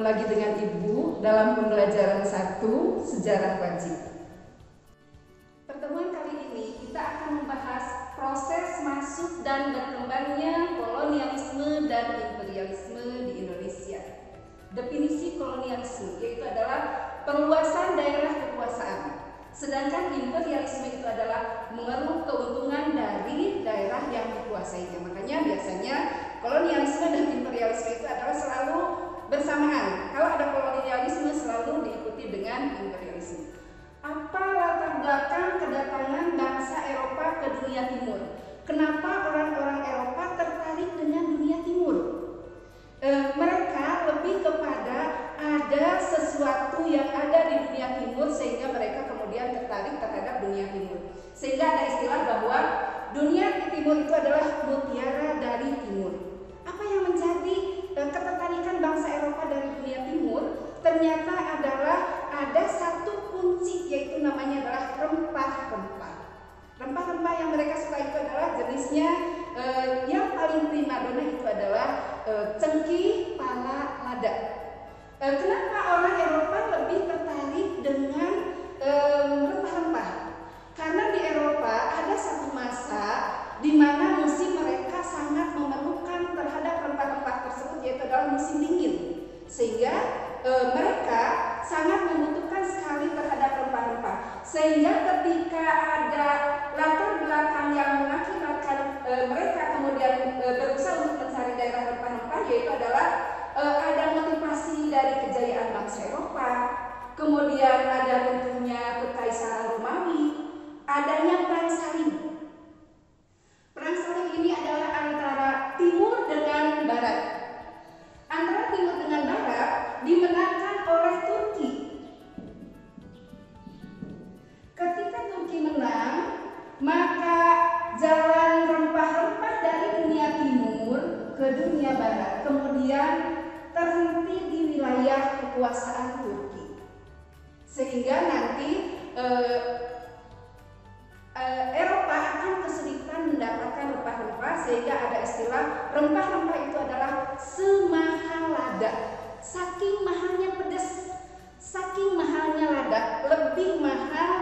lagi dengan Ibu dalam pembelajaran 1 Sejarah Wajib. Pertemuan kali ini kita akan membahas proses masuk dan berkembangnya kolonialisme dan imperialisme di Indonesia. Definisi kolonialisme yaitu adalah perluasan daerah kekuasaan, sedangkan imperialisme itu adalah mengeruk keuntungan dari daerah yang dikuasainya. Makanya biasanya kolonialisme dan imperialisme itu adalah selalu bersamaan. Kalau ada kolonialisme selalu diikuti dengan imperialisme. Apa latar belakang kedatangan bangsa Eropa ke dunia timur? Kenapa orang-orang Eropa tertarik dengan dunia timur? Mereka lebih kepada ada sesuatu yang ada di dunia timur sehingga mereka kemudian tertarik terhadap dunia timur. Sehingga ada istilah bahwa dunia timur itu adalah mutiara dari timur. Apa yang menjadi ketertarikan bangsa Eropa dari dunia timur? Ternyata adalah ada satu kunci, yaitu namanya adalah rempah-rempah. Rempah-rempah yang mereka suka itu adalah jenisnya yang paling primadona itu adalah cengkih, pala, lada. Kenapa orang Eropa lebih tertarik dengan rempah-rempah? Karena di Eropa ada satu masa di mana musim mereka sangat memerlukan terhadap rempah-rempah tersebut, yaitu adalah musim dingin. Sehingga mereka sangat membutuhkan sekali terhadap rempah-rempah. Sehingga ketika ada latar belakang yang mengakibatkan mereka kemudian berusaha untuk mencari daerah rempah-rempah, yaitu adalah ada motivasi dari kejayaan bangsa Eropa, kemudian ada runtuhnya Kekaisaran Romawi, adanya perang salib. Perang salib ini adalah antara timur dengan barat. Antara timur dengan barat dimenangkan oleh Turki. Ketika Turki menang, maka jalan rempah-rempah dari dunia timur ke dunia barat kemudian terhenti di wilayah kekuasaan Turki. Sehingga nanti Eropa akan kesulitan mendapatkan rempah-rempah, sehingga ada istilah rempah-rempah itu adalah semahal lada. Saking mahalnya pedas, saking mahalnya lada, lebih mahal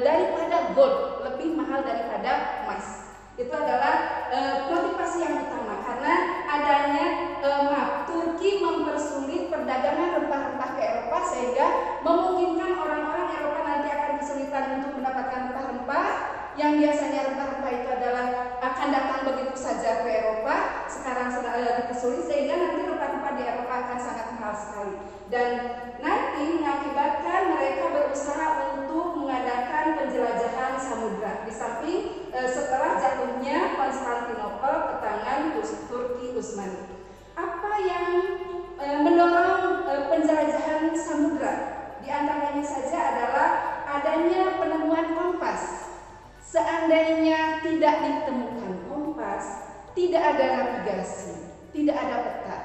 daripada gold, lebih mahal daripada emas. Itu adalah motivasi yang utama, karena adanya Turki mempersulit perdagangan rempah-rempah ke Eropa, sehingga memungkinkan orang-orang Eropa nanti akan kesulitan untuk mendapatkan rempah-rempah yang biasanya rempah-rempah itu adalah akan datang begitu saja ke Eropa. Sekarang sudah dipersulit, sehingga nanti rempah-rempah di Eropa akan sangat mahal sekali, dan nanti mengakibatkan mereka berusaha untuk mengadakan penjelajahan samudra. Di samping setelah jatuhnya Konstantinopel ke tangan Turki Utsmani. Apa yang mendorong penjelajahan samudra? Di antaranya saja adalah adanya penemuan kompas. Seandainya tidak ditemukan kompas, tidak ada navigasi, tidak ada peta,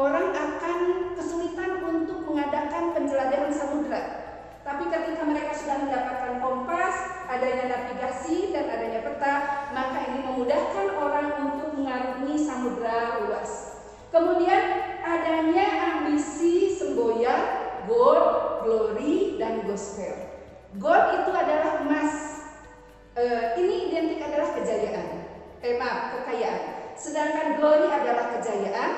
orang akan kesulitan untuk mengadakan penjelajahan samudra. Tapi ketika mereka sudah mendapatkan kompas, adanya navigasi dan adanya peta, maka ini memudahkan orang untuk mengarungi samudra luas. Kemudian adanya ambisi semboyan, gold, glory, dan gospel. Gold itu adalah emas. Ini identik adalah kejayaan. Kekayaan. Sedangkan glory adalah kejayaan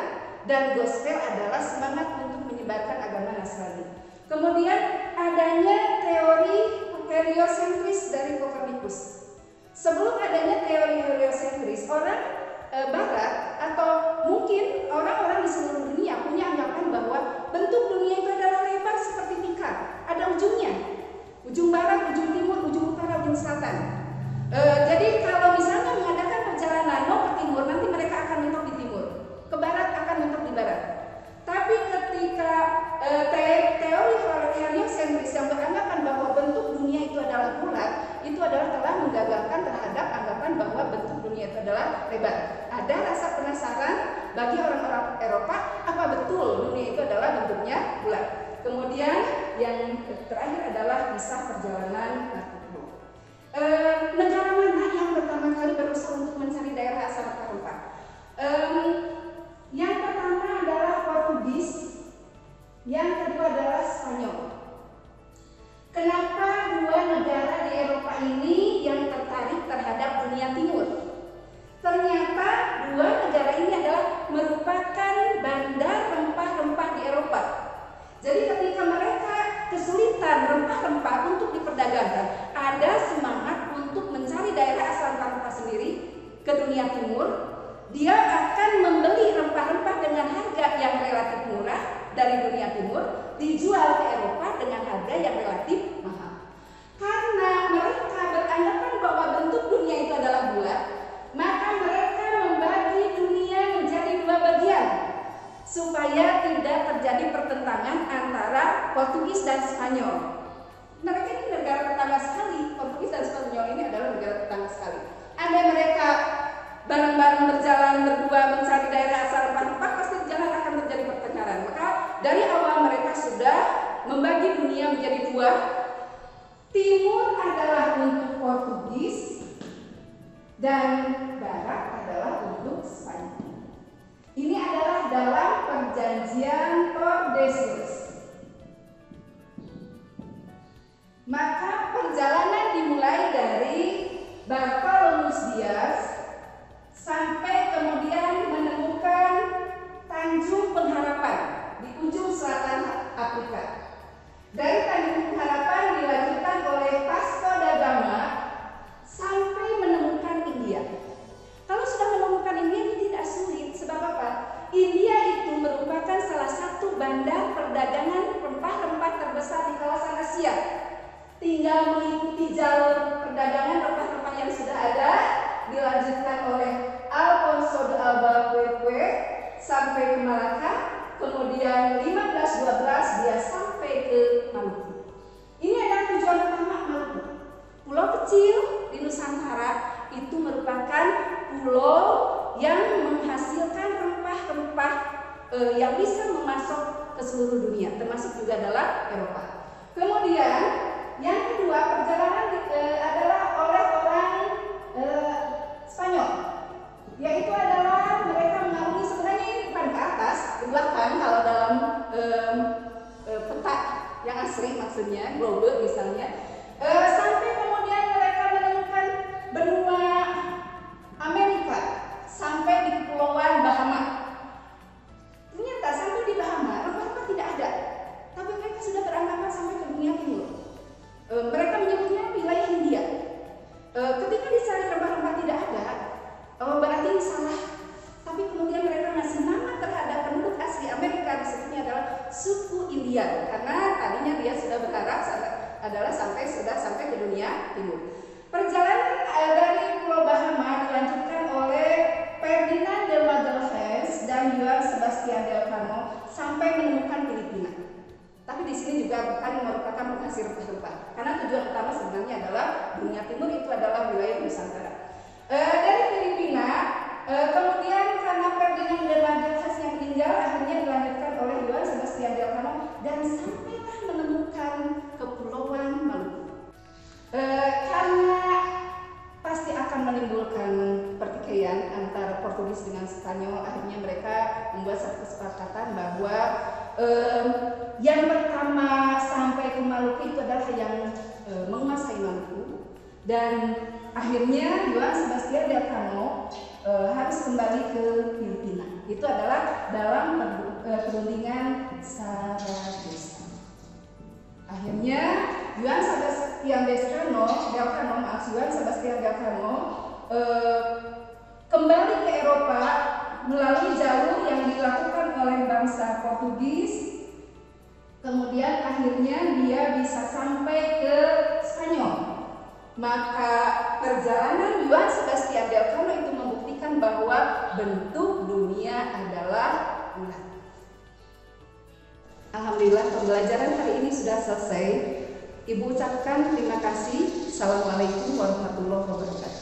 dan gospel adalah semangat untuk menyebarkan agama Nasrani. Kemudian adanya teori heliosentris dari Copernicus. Sebelum adanya teori heliosentris, orang Barat atau mungkin orang-orang di seluruh dunia punya anggapan bahwa bentuk dunia itu adalah lebar seperti tikar, ada ujungnya, ujung barat, ujung timur, ujung utara, ujung selatan. Jadi kalau misalnya mengadakan perjalanan mau ke timur, nanti mereka akan mentok di timur, ke barat akan mentok di barat. Tapi ketika teori heliosentris yang beranggapan bahwa bentuk dunia itu adalah bulat, itu adalah telah menggagalkan terhadap anggapan bahwa bentuk dunia itu adalah lebar. Ada rasa penasaran bagi orang-orang Eropa, apa betul dunia itu adalah bentuknya bulat. Kemudian yang terakhir adalah kisah perjalanan Marco. Negara mana yang pertama kali berusaha untuk mencari daerah asal rempah-rempah? Yang pertama adalah Portugis kedua, timur adalah untuk Portugis dan barat adalah untuk Spanyol. Ini adalah dalam perjanjian Tordesillas. Maka perjalanan dimulai dari Bartolomé Dias sampai kemudian menemukan Tanjung Pengharapan di ujung selatan Afrika. Dari Tanjung Pengharapan dilanjutkan oleh Vasco da Gama sampai menemukan India. Kalau sudah menemukan India ini tidak sulit, sebab apa? India itu merupakan salah satu bandar perdagangan rempah-rempah terbesar di kawasan Asia. Tinggal mengikuti jalur perdagangan rempah-rempah yang sudah ada, dilanjutkan oleh Alfonso de Albuquerque sampai ke Malacca, kemudian 1512 dia sampai ke Maluku. Ini adalah tujuan utama Maluku. Pulau kecil di Nusantara itu merupakan pulau yang menghasilkan rempah-rempah yang bisa memasok ke seluruh dunia, termasuk juga adalah Eropa. Kemudian yang kedua, perjalanan adalah oleh orang Spanyol, yaitu adalah mereka mengarungi, sebenarnya ini bukan ke atas, di belakang kalau dalam peta yang asli maksudnya, globe misalnya, sampai kemudian mereka menemukan benua Amerika sampai di Kepulauan Bahama. Ternyata sampai di Bahama rempah-rempah tidak ada, tapi mereka sudah beranggapan sampai ke dunia timur. Mereka menyebutnya wilayah India. Ketika dicari rempah-rempah tidak ada, berarti ini salah. Tapi kemudian mereka ngasih nama terhadap penduduk asli Amerika, disebutnya adalah suku India, karena tadinya dia sudah berharap adalah sudah sampai ke dunia timur. Perjalanan dari Pulau Bahama dilanjutkan oleh Ferdinand de Magalhães dan Juan Sebastian Elcano sampai menemukan Filipina. Tapi di sini juga bukan merupakan penghasil rempah-rempah, karena tujuan utama sebenarnya adalah dunia timur, itu adalah wilayah Nusantara. Dari Filipina, kemudian karena Ferdinand de Magalhães yang meninggal, akhirnya dilanjutkan oleh Juan Sebastian Elcano dan sampailah menemukan Kepulauan Maluku. Karena pasti akan menimbulkan pertikaian antara Portugis dengan Spanyol, akhirnya mereka membuat satu kesepakatan bahwa yang pertama sampai ke Maluku itu adalah yang menguasai Maluku, dan akhirnya Juan Sebastian Elcano harus kembali ke Filipina. Itu adalah dalam perundingan Saragossa. Akhirnya Juan Sebastian Elcano kembali ke Eropa melalui jalur yang dilakukan oleh bangsa Portugis. Kemudian akhirnya dia bisa sampai ke Spanyol. Maka perjalanan Juan Sebastian Elcano itu membuktikan bahwa bentuk dunia adalah bulat. Alhamdulillah, pembelajaran hari ini sudah selesai. Ibu ucapkan terima kasih. Assalamualaikum warahmatullahi wabarakatuh.